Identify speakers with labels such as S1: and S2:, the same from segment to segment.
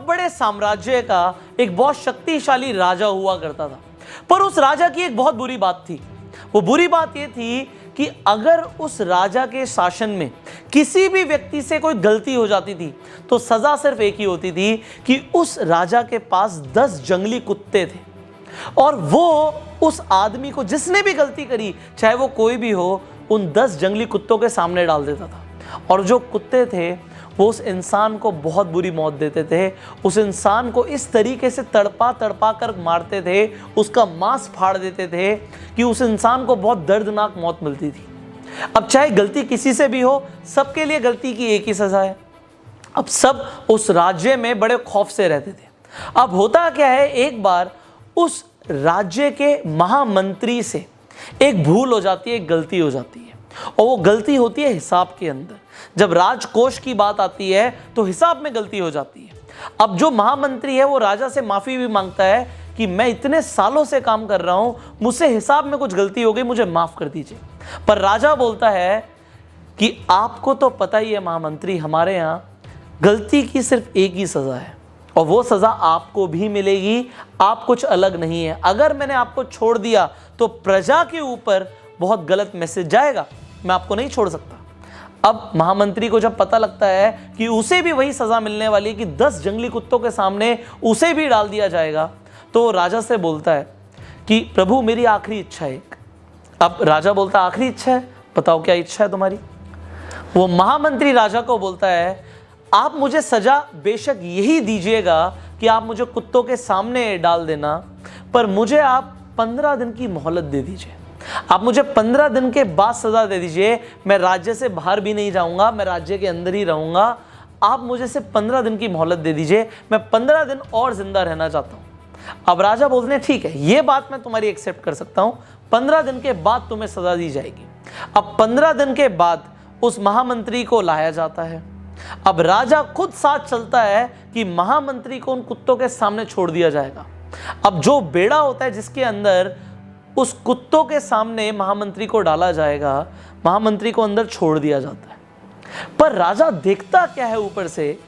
S1: बड़े साम्राज्य का एक बहुत शक्तिशाली राजा हुआ करता था। पर उस राजा की एक बहुत बुरी बात थी। वो बुरी बात ये थी कि अगर उस राजा के शासन में किसी भी व्यक्ति से कोई गलती हो जाती थी तो सजा सिर्फ एक ही होती थी कि उस राजा के पास 10 जंगली कुत्ते थे और वो उस आदमी को जिसने भी गलती करी, चाहे वो कोई भी हो, उन 10 जंगली कुत्तों के सामने डाल देता था। और जो कुत्ते थे वो उस इंसान को बहुत बुरी मौत देते थे। उस इंसान को इस तरीके से तड़पा तड़पा कर मारते थे, उसका मांस फाड़ देते थे कि उस इंसान को बहुत दर्दनाक मौत मिलती थी। अब चाहे गलती किसी से भी हो, सबके लिए गलती की एक ही सजा है। अब सब उस राज्य में बड़े खौफ से रहते थे। अब होता क्या है, एक बार उस राज्य के महामंत्री से एक भूल हो जाती है, एक गलती हो जाती है, और वो गलती होती है हिसाब के अंदर। जब राजकोष की बात आती है तो हिसाब में गलती हो जाती है। अब जो महामंत्री है वो राजा से माफी भी मांगता है कि मैं इतने सालों से काम कर रहा हूं, मुझसे हिसाब में कुछ गलती हो गई, मुझे माफ कर दीजिए। पर राजा बोलता है कि आपको तो पता ही है महामंत्री, हमारे यहाँ गलती की सिर्फ एक ही सजा है और वो सजा आपको भी मिलेगी, आप कुछ अलग नहीं है। अगर मैंने आपको छोड़ दिया तो प्रजा के ऊपर बहुत गलत मैसेज जाएगा, मैं आपको नहीं छोड़ सकता। अब महामंत्री को जब पता लगता है कि उसे भी वही सजा मिलने वाली है कि 10 जंगली कुत्तों के सामने उसे भी डाल दिया जाएगा, तो राजा से बोलता है कि प्रभु मेरी आखिरी इच्छा है। अब राजा बोलता है आखिरी इच्छा है, बताओ क्या इच्छा है तुम्हारी। वो महामंत्री राजा को बोलता है आप मुझे सजा बेशक यही दीजिएगा कि आप मुझे कुत्तों के सामने डाल देना, पर मुझे आप 15 दिन की मोहलत दे दीजिए। आप मुझे 15 दिन के बाद सजा दे दीजिए। मैं राज्य से बाहर भी नहीं जाऊंगा, मैं राज्य के अंदर ही रहूंगा। आप मुझे सिर्फ 15 दिन की मोहलत दे दीजिए, मैं 15 दिन और जिंदा रहना चाहता हूं। अब राजा बोलते हैं ठीक है, ये बात मैं तुम्हारी एक्सेप्ट कर सकता हूं, 15 दिन के बाद तुम्हें सजा दी जाएगी। अब 15 दिन के बाद उस महामंत्री को लाया जाता है। अब राजा खुद साथ चलता है कि महामंत्री को उन कुत्तों के सामने छोड़ दिया जाएगा। अब जो बेड़ा होता है जिसके अंदर उस कुत्तों के सामने महामंत्री को डाला जाएगा, महामंत्री को अंदर छोड़ दिया जाता है। पर राजा देखता क्या है ऊपर से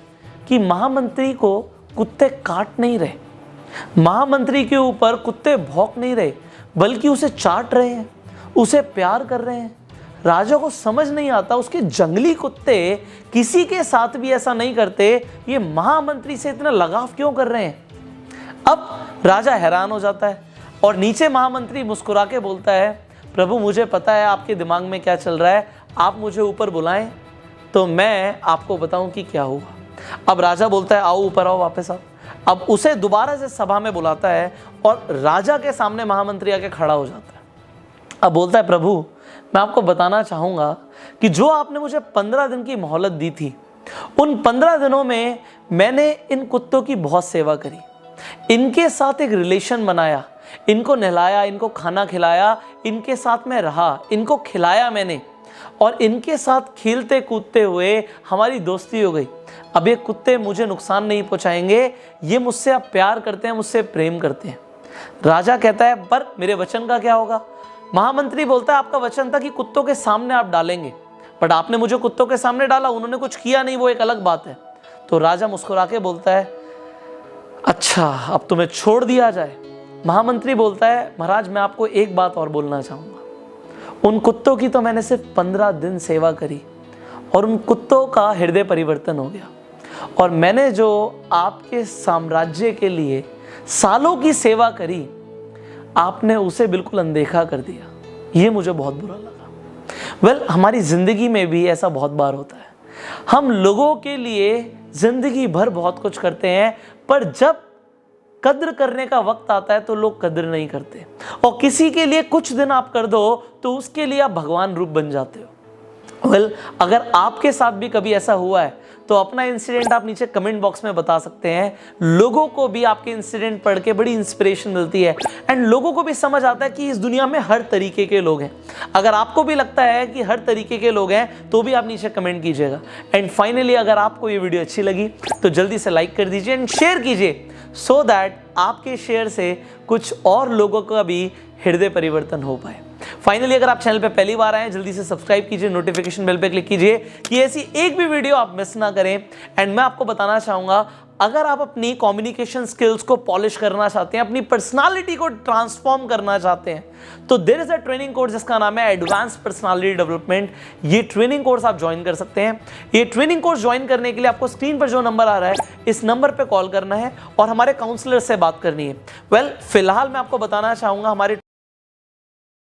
S1: कि महामंत्री को कुत्ते काट नहीं रहे, महामंत्री के ऊपर कुत्ते भौंक नहीं रहे, बल्कि उसे चाट रहे हैं, उसे प्यार कर रहे हैं। राजा को समझ नहीं आता उसके जंगली कुत्ते किसी के साथ भी ऐसा नहीं करते, ये महामंत्री से इतना लगाव क्यों कर रहे हैं। अब राजा हैरान हो जाता है और नीचे महामंत्री मुस्कुरा के बोलता है प्रभु मुझे पता है आपके दिमाग में क्या चल रहा है, आप मुझे ऊपर बुलाएं तो मैं आपको बताऊं कि क्या हुआ। अब राजा बोलता है आओ ऊपर आओ, वापस आओ। अब उसे दोबारा से सभा में बुलाता है और राजा के सामने महामंत्री आके खड़ा हो जाता है। अब बोलता है प्रभु मैं आपको बताना चाहूँगा कि जो आपने मुझे 15 दिन की मोहलत दी थी, उन 15 दिनों में मैंने इन कुत्तों की बहुत सेवा करी, इनके साथ एक रिलेशन बनाया, इनको नहलाया, इनको खाना खिलाया, इनके साथ में रहा, इनको खिलाया मैंने और इनके साथ खेलते कूदते हुए हमारी दोस्ती हो गई। अब ये कुत्ते मुझे नुकसान नहीं पहुंचाएंगे, ये मुझसे अब प्यार करते हैं, मुझसे प्रेम करते हैं। राजा कहता है पर मेरे वचन का क्या होगा। महामंत्री बोलता है आपका वचन था कि कुत्तों के सामने आप डालेंगे, बट आपने मुझे कुत्तों के सामने डाला, उन्होंने कुछ किया नहीं, वो एक अलग बात है। तो राजा मुस्कुरा के बोलता है अच्छा अब तुम्हें छोड़ दिया जाए। महामंत्री बोलता है महाराज मैं आपको एक बात और बोलना चाहूँगा, उन कुत्तों की तो मैंने सिर्फ 15 दिन सेवा करी और उन कुत्तों का हृदय परिवर्तन हो गया, और मैंने जो आपके साम्राज्य के लिए सालों की सेवा करी आपने उसे बिल्कुल अनदेखा कर दिया, ये मुझे बहुत बुरा लगा। हमारी ज़िंदगी में भी ऐसा बहुत बार होता है, हम लोगों के लिए ज़िंदगी भर बहुत कुछ करते हैं, पर जब कद्र करने का वक्त आता है तो लोग कद्र नहीं करते, और किसी के लिए कुछ दिन आप कर दो तो उसके लिए आप भगवान रूप बन जाते हो। अगर आपके साथ भी कभी ऐसा हुआ है तो अपना इंसिडेंट आप नीचे कमेंट बॉक्स में बता सकते हैं। लोगों को भी आपके इंसिडेंट पढ़ के बड़ी इंस्पिरेशन मिलती है एंड लोगों को भी समझ आता है कि इस दुनिया में हर तरीके के लोग हैं। अगर आपको भी लगता है कि हर तरीके के लोग हैं तो भी आप नीचे कमेंट कीजिएगा। एंड फाइनली अगर आपको ये वीडियो अच्छी लगी तो जल्दी से लाइक कर दीजिए एंड शेयर कीजिए, सो दैट आपके शेयर से कुछ और लोगों का भी हृदय परिवर्तन हो पाए। फाइनली अगर आप चैनल पे पहली बार आए हैं जल्दी से सब्सक्राइब कीजिए, नोटिफिकेशन बेल पे क्लिक कीजिए कि ऐसी एक भी वीडियो आप मिस ना करें। एंड मैं आपको बताना चाहूँगा अगर आप अपनी कम्युनिकेशन स्किल्स को पॉलिश करना चाहते हैं, अपनी पर्सनालिटी को ट्रांसफॉर्म करना चाहते हैं, तो there is a training course जिसका नाम है एडवांस पर्सनालिटी डेवलपमेंट। ये ट्रेनिंग कोर्स आप ज्वाइन कर सकते हैं। ये ट्रेनिंग कोर्स ज्वाइन करने के लिए आपको स्क्रीन पर जो नंबर आ रहा है, इस नंबर पे कॉल करना है और हमारे काउंसलर से बात करनी है। फिलहाल मैं आपको बताना चाहूंगा हमारे